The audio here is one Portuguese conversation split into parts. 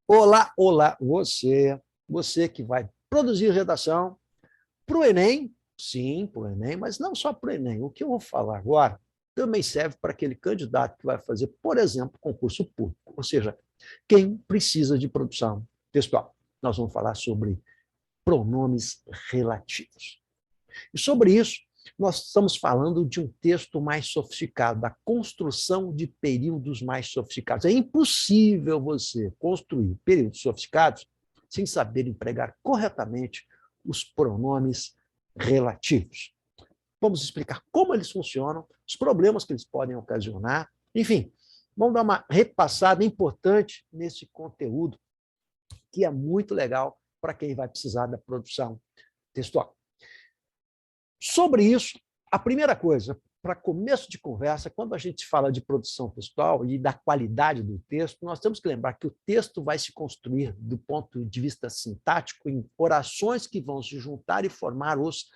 Olá, olá, você que vai produzir redação para o Enem, sim, para o Enem, mas não só para o Enem. O que eu vou falar agora também serve para aquele candidato que vai fazer, por exemplo, concurso público, ou seja, quem precisa de produção textual. Nós vamos falar sobre pronomes relativos. E sobre isso, nós estamos falando de um texto mais sofisticado, da construção de períodos mais sofisticados. É impossível você construir períodos sofisticados sem saber empregar corretamente os pronomes relativos. Vamos explicar como eles funcionam, os problemas que eles podem ocasionar, enfim, vamos dar uma repassada importante nesse conteúdo que é muito legal para quem vai precisar da produção textual. Sobre isso, a primeira coisa, para começo de conversa, quando a gente fala de produção textual e da qualidade do texto, nós temos que lembrar que o texto vai se construir do ponto de vista sintático em orações que vão se juntar e formar os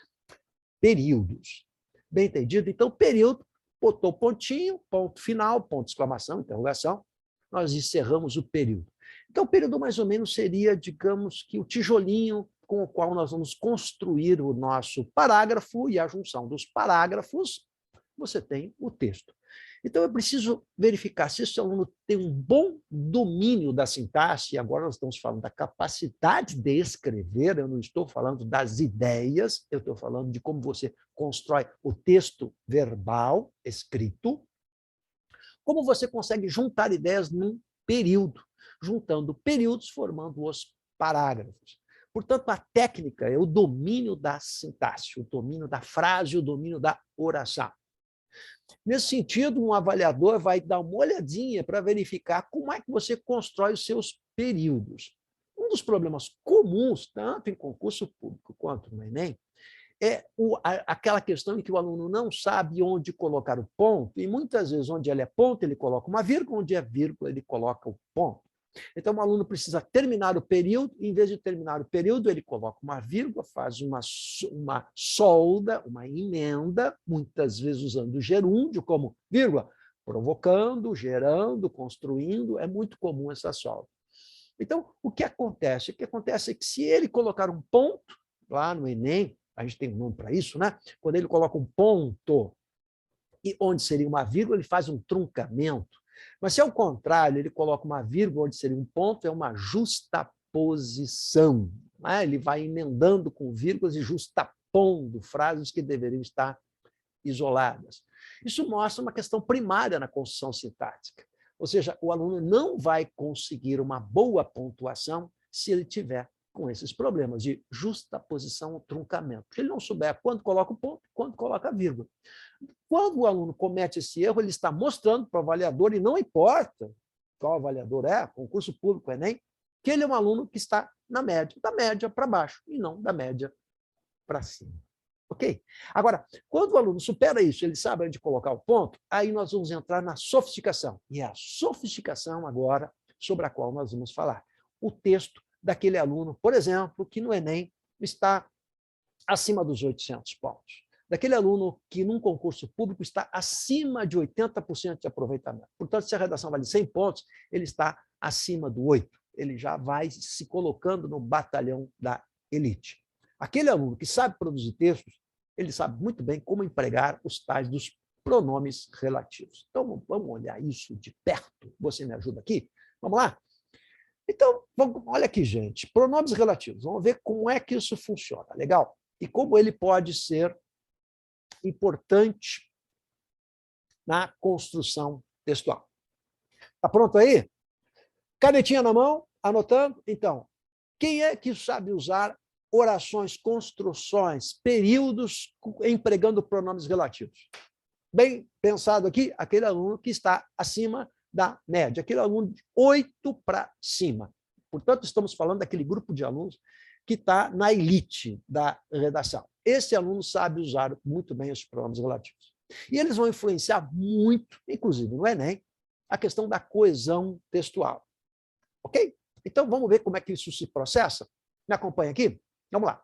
períodos. Bem entendido? Então, período, botou pontinho, ponto final, ponto de exclamação, interrogação, nós encerramos o período. Então, o período mais ou menos seria, digamos que o tijolinho com o qual nós vamos construir o nosso parágrafo, e a junção dos parágrafos, você tem o texto. Então, eu preciso verificar se esse aluno tem um bom domínio da sintaxe, e agora nós estamos falando da capacidade de escrever, eu não estou falando das ideias, eu estou falando de como você constrói o texto verbal, escrito, como você consegue juntar ideias num período, juntando períodos, formando os parágrafos. Portanto, a técnica é o domínio da sintaxe, o domínio da frase, o domínio da oração. Nesse sentido, um avaliador vai dar uma olhadinha para verificar como é que você constrói os seus períodos. Um dos problemas comuns, tanto em concurso público quanto no Enem, é aquela questão em que o aluno não sabe onde colocar o ponto, e muitas vezes onde ele é ponto, ele coloca uma vírgula, onde é vírgula, ele coloca o ponto. Então, o aluno precisa terminar o período, e em vez de terminar o período, ele coloca uma vírgula, faz uma solda, uma emenda, muitas vezes usando o gerúndio como vírgula, provocando, gerando, construindo, é muito comum essa solda. Então, o que acontece? O que acontece é que se ele colocar um ponto, lá no Enem, a gente tem um nome para isso, né? Quando ele coloca um ponto, e onde seria uma vírgula, ele faz um truncamento. Mas se ao contrário, ele coloca uma vírgula onde seria um ponto, é uma justaposição. Né? Ele vai emendando com vírgulas e justapondo frases que deveriam estar isoladas. Isso mostra uma questão primária na construção sintática. Ou seja, o aluno não vai conseguir uma boa pontuação se ele tiver com esses problemas de justaposição ou truncamento. Se ele não souber quando coloca o ponto, quando coloca a vírgula. Quando o aluno comete esse erro, ele está mostrando para o avaliador, e não importa qual avaliador é, concurso público, Enem, que ele é um aluno que está na média, da média para baixo, e não da média para cima. Ok? Agora, quando o aluno supera isso, ele sabe onde colocar o ponto, aí nós vamos entrar na sofisticação. E é a sofisticação agora sobre a qual nós vamos falar. O texto daquele aluno, por exemplo, que no Enem está acima dos 800 pontos. Daquele aluno que, num concurso público, está acima de 80% de aproveitamento. Portanto, se a redação vale 100 pontos, ele está acima do 8. Ele já vai se colocando no batalhão da elite. Aquele aluno que sabe produzir textos, ele sabe muito bem como empregar os tais dos pronomes relativos. Então, vamos olhar isso de perto. Você me ajuda aqui? Vamos lá? Então, olha aqui, gente. Pronomes relativos. Vamos ver como é que isso funciona. Legal? E como ele pode ser importante na construção textual. Está pronto aí? Canetinha na mão, anotando? Então, quem é que sabe usar orações, construções, períodos empregando pronomes relativos? Bem pensado aqui, aquele aluno que está acima da média, aquele aluno de 8 para cima. Portanto, estamos falando daquele grupo de alunos que está na elite da redação. Esse aluno sabe usar muito bem os pronomes relativos. E eles vão influenciar muito, inclusive no Enem, a questão da coesão textual. Ok? Então, vamos ver como é que isso se processa? Me acompanha aqui? Vamos lá.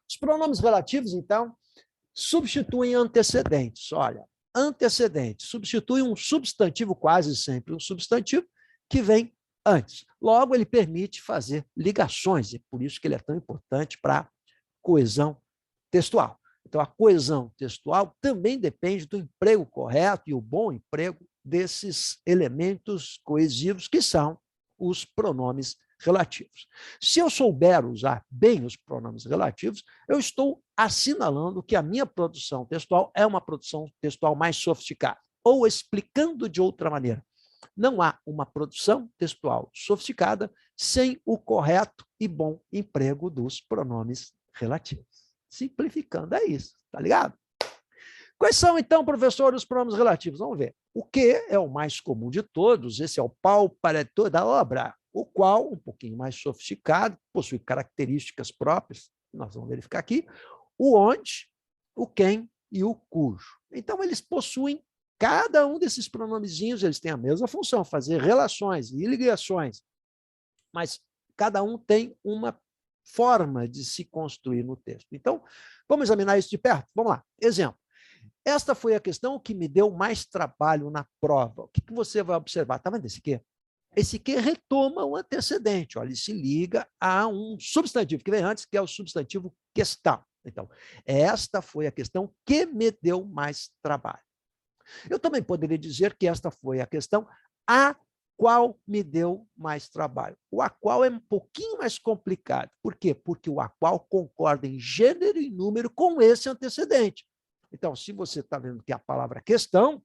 Os pronomes relativos, então, substituem antecedentes. Olha, antecedentes substitui um substantivo, quase sempre um substantivo, que vem antes. Logo, ele permite fazer ligações, e por isso que ele é tão importante para a coesão textual. Então, a coesão textual também depende do emprego correto e o bom emprego desses elementos coesivos, que são os pronomes relativos. Se eu souber usar bem os pronomes relativos, eu estou assinalando que a minha produção textual é uma produção textual mais sofisticada. Ou, explicando de outra maneira, não há uma produção textual sofisticada sem o correto e bom emprego dos pronomes relativos. Simplificando, é isso, tá ligado? Quais são, então, professor, os pronomes relativos? Vamos ver. O que é o mais comum de todos, esse é o pau paretor da obra, o qual, um pouquinho mais sofisticado, possui características próprias, nós vamos verificar aqui, o onde, o quem e o cujo. Então, eles possuem, cada um desses pronomezinhos, eles têm a mesma função, fazer relações e ligações, mas cada um tem uma forma de se construir no texto. Então, vamos examinar isso de perto? Vamos lá. Exemplo. Esta foi a questão que me deu mais trabalho na prova. O que você vai observar? Está vendo esse quê? Esse que retoma o antecedente. Olha, ele se liga a um substantivo que vem antes, que é o substantivo questão. Então, esta foi a questão que me deu mais trabalho. Eu também poderia dizer que esta foi a questão a qual me deu mais trabalho. O a qual é um pouquinho mais complicado. Por quê? Porque o a qual concorda em gênero e número com esse antecedente. Então, se você está vendo que a palavra questão,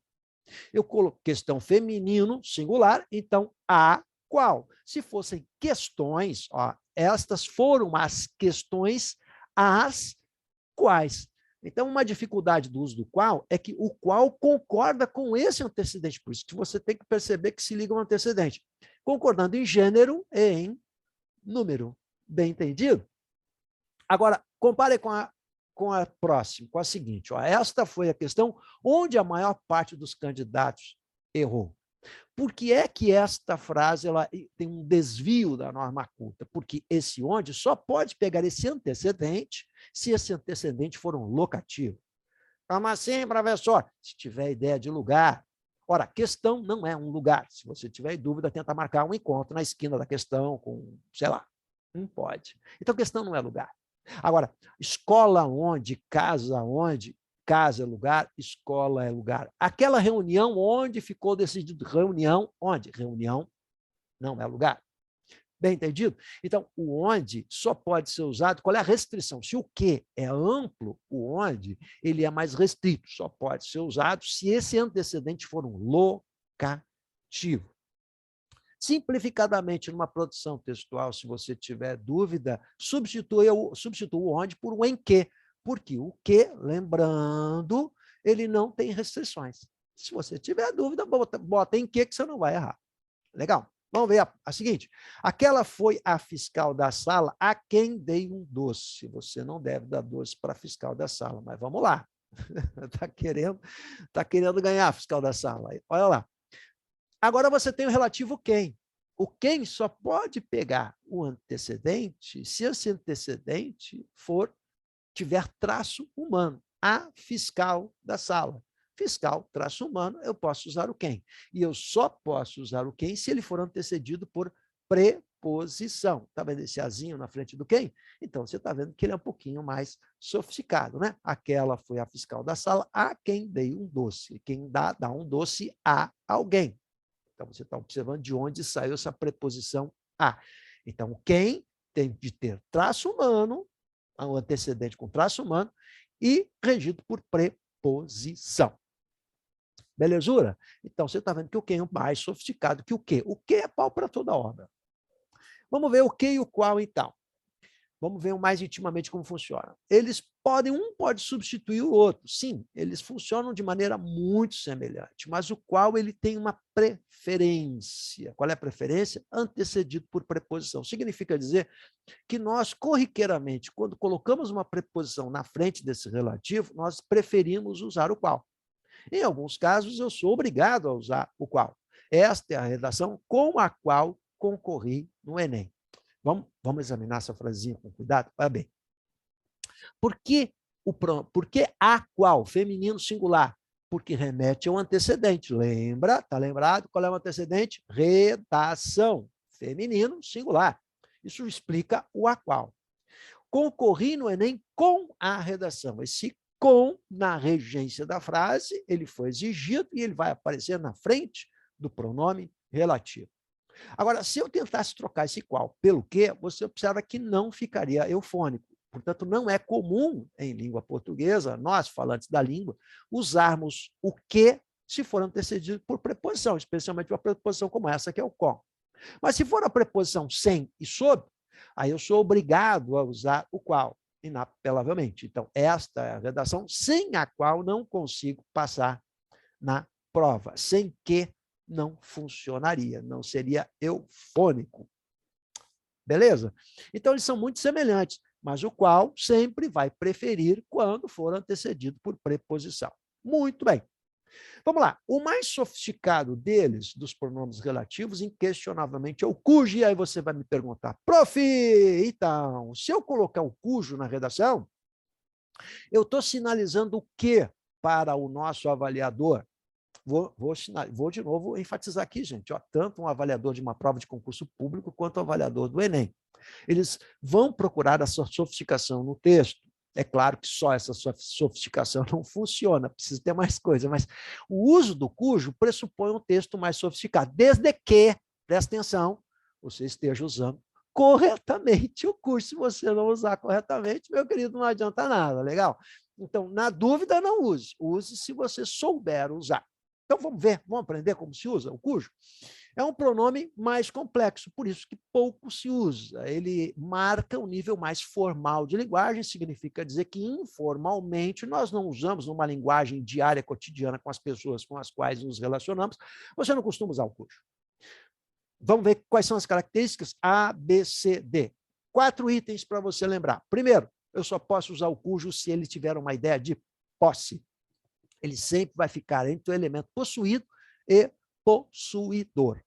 eu coloco questão feminino, singular, então a qual. Se fossem questões, ó, estas foram as questões às quais. Então, uma dificuldade do uso do qual é que o qual concorda com esse antecedente. Por isso que você tem que perceber que se liga um antecedente. Concordando em gênero e em número. Bem entendido? Agora, compare com a próxima, com a seguinte. Ó, esta foi a questão onde a maior parte dos candidatos errou. Por que é que esta frase ela tem um desvio da norma culta? Porque esse onde só pode pegar esse antecedente se esse antecedente for um locativo. Como assim, professor? Se tiver ideia de lugar. Ora, questão não é um lugar. Se você tiver dúvida, tenta marcar um encontro na esquina da questão com, sei lá, não pode. Então, questão não é lugar. Agora, escola onde, casa onde, casa é lugar, escola é lugar. Aquela reunião onde ficou decidido, reunião onde? Reunião não é lugar. Bem entendido? Então, o onde só pode ser usado, qual é a restrição? Se o que é amplo, o onde, ele é mais restrito, só pode ser usado se esse antecedente for um locativo. Simplificadamente, numa produção textual, se você tiver dúvida, substitua o onde por um em que, porque o que, lembrando, ele não tem restrições. Se você tiver dúvida, bota em que você não vai errar. Legal? Vamos ver a seguinte. Aquela foi a fiscal da sala a quem dei um doce. Você não deve dar doce para a fiscal da sala, mas vamos lá. Tá querendo ganhar a fiscal da sala. Olha lá. Agora você tem o relativo quem. O quem só pode pegar o antecedente se esse antecedente tiver traço humano. A fiscal da sala. Fiscal, traço humano, eu posso usar o quem. E eu só posso usar o quem se ele for antecedido por preposição. Está vendo esse azinho na frente do quem? Então, você está vendo que ele é um pouquinho mais sofisticado, né? Aquela foi a fiscal da sala a quem dei um doce. Quem dá um doce a alguém. Então, você está observando de onde saiu essa preposição a. Então, quem tem de ter traço humano, o antecedente com traço humano, e regido por preposição. Belezura? Então, você está vendo que o quem é mais sofisticado que o quê? O quê é pau para toda obra. Vamos ver o que e o qual, então. Vamos ver mais intimamente como funciona. Um pode substituir o outro. Sim, eles funcionam de maneira muito semelhante, mas o qual ele tem uma preferência. Qual é a preferência? Antecedido por preposição. Significa dizer que nós, corriqueiramente, quando colocamos uma preposição na frente desse relativo, nós preferimos usar o qual. Em alguns casos, eu sou obrigado a usar o qual. Esta é a redação com a qual concorri no Enem. Vamos examinar essa frasezinha com cuidado? Olha bem. Por que a qual? Feminino singular. Porque remete ao antecedente. Lembra? Está lembrado? Qual é o antecedente? Redação. feminino, singular. Isso explica o a qual. Concorri no Enem com a redação. Esse com, na regência da frase, ele foi exigido e ele vai aparecer na frente do pronome relativo. Agora, se eu tentasse trocar esse qual pelo que, você observa que não ficaria eufônico. Portanto, não é comum em língua portuguesa, nós, falantes da língua, usarmos o que se for antecedido por preposição, especialmente uma preposição como essa, que é o com. Mas se for a preposição sem e sob, aí eu sou obrigado a usar o qual, inapelavelmente. Então, esta é a redação sem a qual não consigo passar na prova, sem que não funcionaria, não seria eufônico. Beleza? Então, eles são muito semelhantes, mas o qual sempre vai preferir quando for antecedido por preposição. Muito bem. Vamos lá. O mais sofisticado deles, dos pronomes relativos, inquestionavelmente é o cujo. E aí você vai me perguntar, prof, então, se eu colocar o cujo na redação, eu estou sinalizando o quê para o nosso avaliador? Vou de novo enfatizar aqui, gente, ó, tanto um avaliador de uma prova de concurso público quanto o avaliador do Enem. Eles vão procurar essa sofisticação no texto. É claro que só essa sofisticação não funciona, precisa ter mais coisa, mas o uso do cujo pressupõe um texto mais sofisticado, desde que, presta atenção, você esteja usando corretamente o cujo. Se você não usar corretamente, meu querido, não adianta nada, legal? Então, na dúvida, não use. Use se você souber usar. Então, vamos ver, vamos aprender como se usa o cujo? É um pronome mais complexo, por isso que pouco se usa. Ele marca um nível mais formal de linguagem, significa dizer que informalmente nós não usamos numa linguagem diária, cotidiana, com as pessoas com as quais nos relacionamos, você não costuma usar o cujo. Vamos ver quais são as características A, B, C, D. 4 itens para você lembrar. Primeiro, eu só posso usar o cujo se ele tiver uma ideia de posse. Ele sempre vai ficar entre o elemento possuído e possuidor.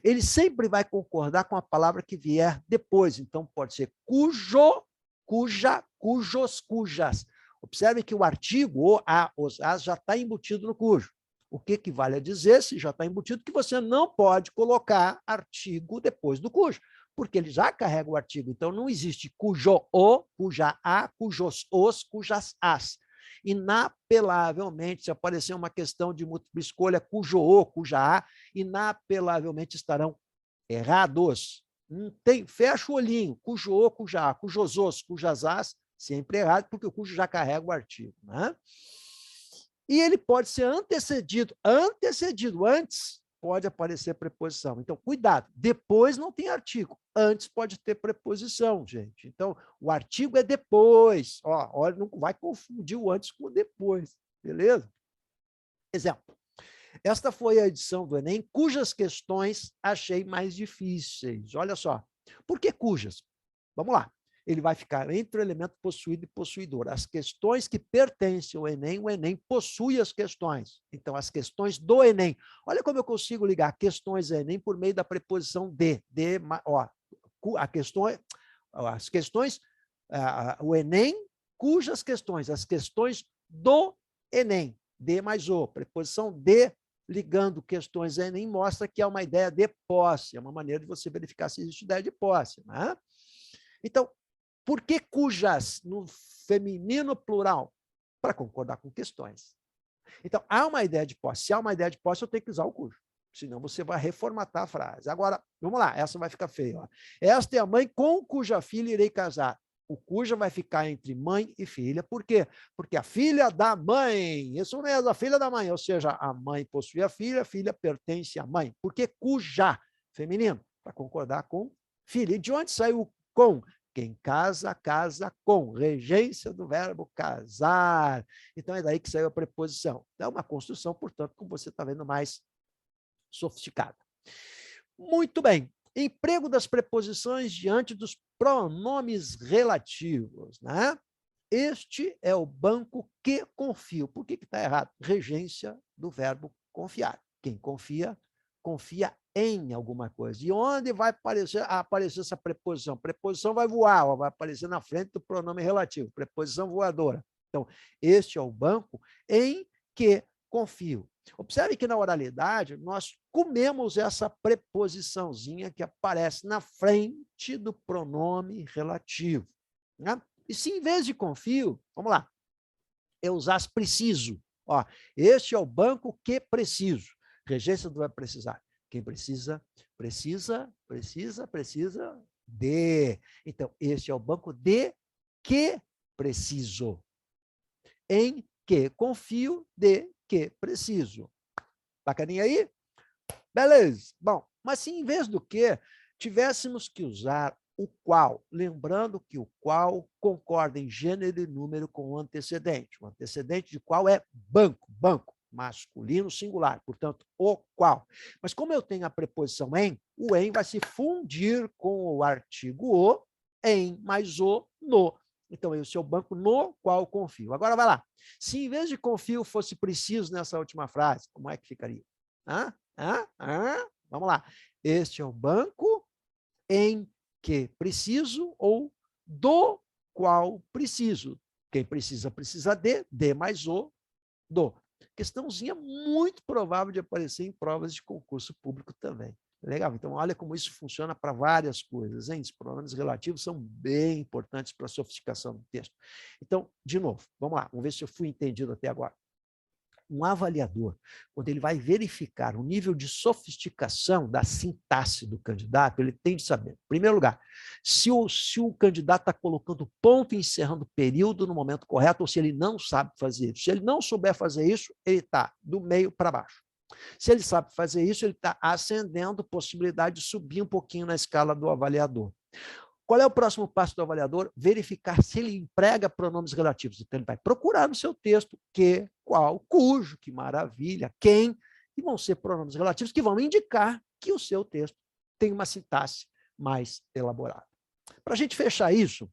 Ele sempre vai concordar com a palavra que vier depois. Então, pode ser cujo, cuja, cujos, cujas. Observe que o artigo, o a, os, as, já está embutido no cujo. O que vale a dizer, se já está embutido, que você não pode colocar artigo depois do cujo, porque ele já carrega o artigo. Então, não existe cujo o, cuja a, cujos os, cujas as. Inapelavelmente, se aparecer uma questão de múltipla escolha, cujo o, cuja a, inapelavelmente estarão errados. Fecha o olhinho, cujo o, cuja a, cujos os, cujas as, sempre errado, porque o cujo já carrega o artigo. Né? E ele pode ser antecedido antes pode aparecer preposição. Então, cuidado, depois não tem artigo, antes pode ter preposição, gente. Então, o artigo é depois. Ó, olha, não vai confundir o antes com o depois, beleza? Exemplo. Esta foi a edição do Enem, cujas questões achei mais difíceis. Olha só. Por que cujas? Vamos lá. Ele vai ficar entre o elemento possuído e possuidor. As questões que pertencem ao Enem, o Enem possui as questões. Então, as questões do Enem. Olha como eu consigo ligar questões do Enem por meio da preposição de. Ó, as questões, o Enem, cujas questões, as questões do Enem. De mais o. Preposição de, ligando questões ao Enem, mostra que há uma ideia de posse. É uma maneira de você verificar se existe ideia de posse. Né? Então, por que cujas no feminino plural? Para concordar com questões. Então, há uma ideia de posse. Se há uma ideia de posse, eu tenho que usar o cujo. Senão você vai reformatar a frase. Agora, vamos lá, essa vai ficar feia. Ó. Esta é a mãe com cuja filha irei casar. O cuja vai ficar entre mãe e filha. Por quê? Porque a filha da mãe, isso mesmo, a filha da mãe, ou seja, a mãe possui a filha pertence à mãe. Por que cuja? Feminino, para concordar com filha. E de onde saiu o com? Quem casa, casa com. Regência do verbo casar. Então, é daí que saiu a preposição. É uma construção, portanto, como você está vendo, mais sofisticada. Muito bem. Emprego das preposições diante dos pronomes relativos. Né? Este é o banco que confio. Por que está errado? Regência do verbo confiar. Quem confia, confia em alguma coisa. E onde vai aparecer essa preposição? Preposição vai voar, ó, vai aparecer na frente do pronome relativo, preposição voadora. Então, este é o banco em que confio. Observe que na oralidade nós comemos essa preposiçãozinha que aparece na frente do pronome relativo, né? E se em vez de confio, vamos lá, eu usasse preciso, ó, este é o banco que preciso. Regência do vai precisar. Quem precisa, precisa de. Então, este é o banco de que preciso. Em que confio, de que preciso. Bacaninha aí? Beleza. Bom, mas se em vez do que tivéssemos que usar o qual, lembrando que o qual concorda em gênero e número com o antecedente. O antecedente de qual é banco, banco, masculino singular, portanto, o qual. Mas como eu tenho a preposição em, o em vai se fundir com o artigo o, em mais o, no. Então, esse é o banco no qual confio. Agora vai lá. Se em vez de confio fosse preciso nessa última frase, como é que ficaria? Vamos lá. Este é o banco em que preciso ou do qual preciso. Quem precisa, precisa de mais o, do. Questãozinha muito provável de aparecer em provas de concurso público também. Legal? Então, olha como isso funciona para várias coisas, hein? Os pronomes relativos são bem importantes para a sofisticação do texto. Então, de novo, vamos lá, vamos ver se eu fui entendido até agora. Um avaliador, quando ele vai verificar o nível de sofisticação da sintaxe do candidato, ele tem de saber, em primeiro lugar, se o candidato está colocando ponto e encerrando período no momento correto, ou se ele não sabe fazer isso. Se ele não souber fazer isso, ele está do meio para baixo. Se ele sabe fazer isso, ele está ascendendo, possibilidade de subir um pouquinho na escala do avaliador. Qual é o próximo passo do avaliador? Verificar se ele emprega pronomes relativos. Então, ele vai procurar no seu texto que, qual, cujo, que maravilha, quem, e vão ser pronomes relativos que vão indicar que o seu texto tem uma sintaxe mais elaborada. Para a gente fechar isso,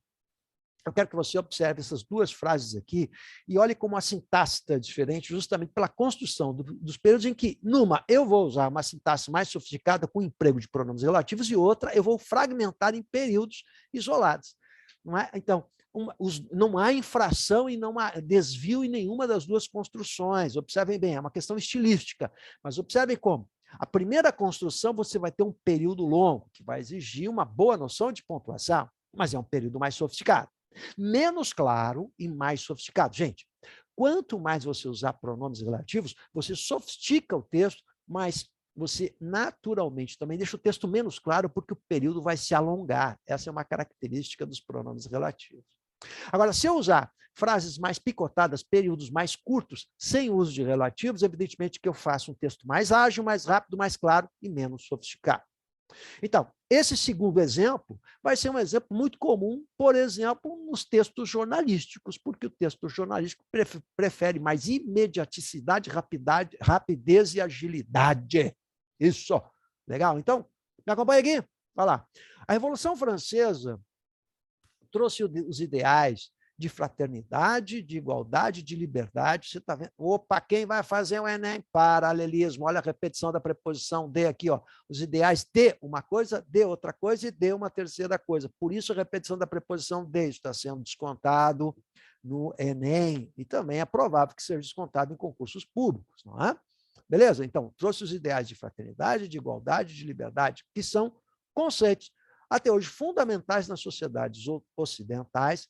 eu quero que você observe essas duas frases aqui e olhe como a sintaxe está diferente justamente pela construção dos períodos em que, numa, eu vou usar uma sintaxe mais sofisticada com emprego de pronomes relativos e outra, eu vou fragmentar em períodos isolados. Não é? Então, não há infração e não há desvio em nenhuma das duas construções. Observem bem, é uma questão estilística, mas observem como. A primeira construção, você vai ter um período longo, que vai exigir uma boa noção de pontuação, mas é um período mais sofisticado. Menos claro e mais sofisticado. Gente, quanto mais você usar pronomes relativos, você sofistica o texto, mas você naturalmente também deixa o texto menos claro porque o período vai se alongar. Essa é uma característica dos pronomes relativos. Agora, se eu usar frases mais picotadas, períodos mais curtos, sem uso de relativos, evidentemente que eu faço um texto mais ágil, mais rápido, mais claro e menos sofisticado. Então, esse segundo exemplo vai ser um exemplo muito comum, por exemplo, nos textos jornalísticos, porque o texto jornalístico prefere mais imediaticidade, rapidez e agilidade. Isso, legal? Então, me acompanha aqui? Vai lá. A Revolução Francesa trouxe os ideais de fraternidade, de igualdade, de liberdade. Você está vendo? Opa, quem vai fazer o Enem? Paralelismo. Olha a repetição da preposição de aqui, ó. Os ideais de uma coisa, de outra coisa e de uma terceira coisa. Por isso a repetição da preposição de está sendo descontado no Enem e também é provável que seja descontado em concursos públicos, não é? Beleza? Então, trouxe os ideais de fraternidade, de igualdade, de liberdade, que são conceitos até hoje fundamentais nas sociedades ocidentais,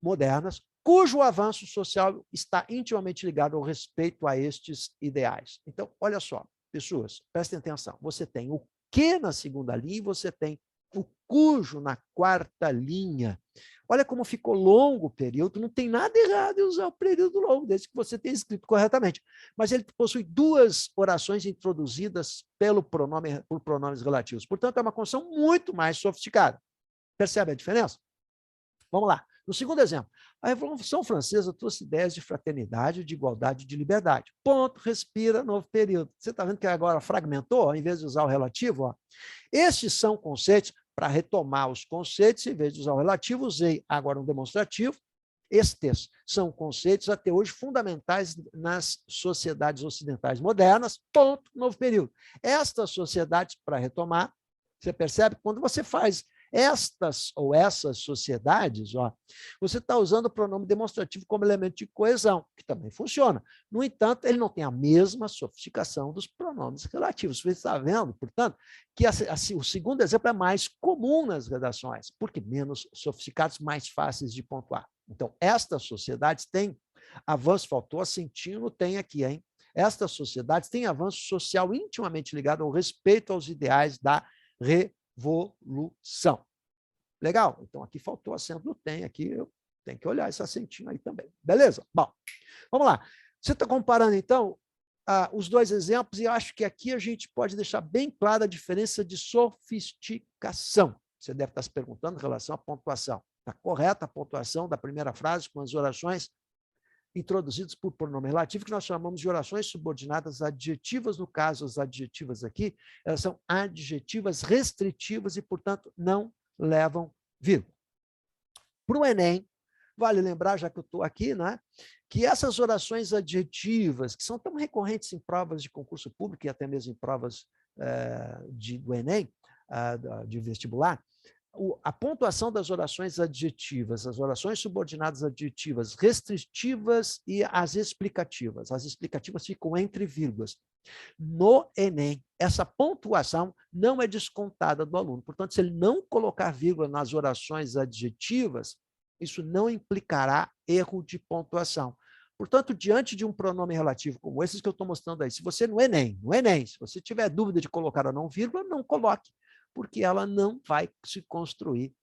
modernas, cujo avanço social está intimamente ligado ao respeito a estes ideais. Então, olha só, pessoas, prestem atenção. Você tem o que na segunda linha e você tem o cujo na quarta linha. Olha como ficou longo o período, não tem nada errado em usar o período longo, desde que você tenha escrito corretamente. Mas ele possui duas orações introduzidas por pronomes relativos. Portanto, é uma construção muito mais sofisticada. Percebe a diferença? Vamos lá. No segundo exemplo, a Revolução Francesa trouxe ideias de fraternidade, de igualdade e de liberdade. Ponto, respira, novo período. Você está vendo que agora fragmentou, ao invés de usar o relativo? Ó. Estes são conceitos, para retomar os conceitos, em vez de usar o relativo, usei agora um demonstrativo. Estes são conceitos até hoje fundamentais nas sociedades ocidentais modernas. Ponto, novo período. Estas sociedades, para retomar, você percebe, quando você faz Estas ou essas sociedades, ó, você está usando o pronome demonstrativo como elemento de coesão, que também funciona. No entanto, ele não tem a mesma sofisticação dos pronomes relativos. Você está vendo, portanto, que o segundo exemplo é mais comum nas redações, porque menos sofisticados, mais fáceis de pontuar. Então, estas sociedades têm avanço, faltou acentinho, tem aqui, hein? Estas sociedades têm avanço social intimamente ligado ao respeito aos ideais da revolução. Legal? Então, aqui faltou acento do tem, aqui eu tenho que olhar esse acentinho aí também. Beleza? Bom, vamos lá. Você está comparando, então, os dois exemplos, e eu acho que aqui a gente pode deixar bem clara a diferença de sofisticação. Você deve estar se perguntando em relação à pontuação. Está correta a pontuação da primeira frase com as orações introduzidos por pronome relativo, que nós chamamos de orações subordinadas adjetivas. No caso, as adjetivas aqui, elas são adjetivas restritivas e, portanto, não levam vírgula. Para o Enem, vale lembrar, já que eu estou aqui, né, que essas orações adjetivas, que são tão recorrentes em provas de concurso público e até mesmo em provas do Enem, de vestibular, a pontuação das orações adjetivas, as orações subordinadas adjetivas, restritivas e as explicativas. As explicativas ficam entre vírgulas. No Enem, essa pontuação não é descontada do aluno. Portanto, se ele não colocar vírgula nas orações adjetivas, isso não implicará erro de pontuação. Portanto, diante de um pronome relativo como esses que eu estou mostrando aí, se você no Enem, se você tiver dúvida de colocar ou não vírgula, não coloque, porque ela não vai se construir,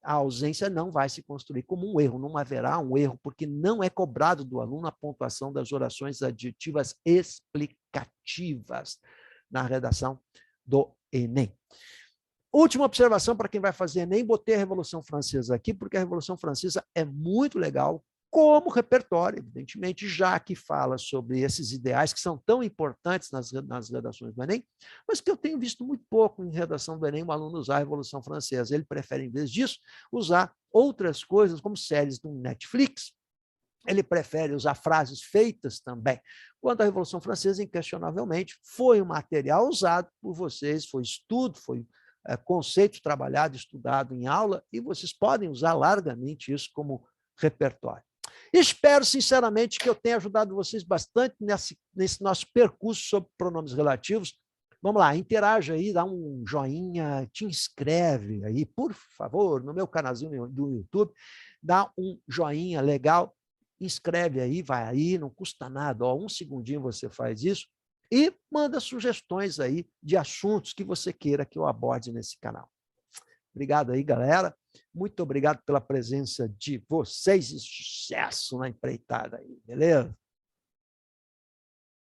a ausência não vai se construir como um erro, não haverá um erro, porque não é cobrado do aluno a pontuação das orações adjetivas explicativas na redação do Enem. Última observação para quem vai fazer Enem, botei a Revolução Francesa aqui, porque a Revolução Francesa é muito legal, como repertório, evidentemente, já que fala sobre esses ideais que são tão importantes nas redações do Enem, mas que eu tenho visto muito pouco em redação do Enem um aluno usar a Revolução Francesa. Ele prefere, em vez disso, usar outras coisas, como séries do Netflix. Ele prefere usar frases feitas também. Quando a Revolução Francesa, inquestionavelmente, foi um material usado por vocês, foi estudo, foi conceito trabalhado, estudado em aula, e vocês podem usar largamente isso como repertório. Espero, sinceramente, que eu tenha ajudado vocês bastante nesse nosso percurso sobre pronomes relativos. Vamos lá, interaja aí, dá um joinha, te inscreve aí, por favor, no meu canalzinho do YouTube, dá um joinha legal, inscreve aí, vai aí, não custa nada, ó, um segundinho você faz isso, e manda sugestões aí de assuntos que você queira que eu aborde nesse canal. Obrigado aí, galera. Muito obrigado pela presença de vocês e sucesso na empreitada aí, beleza?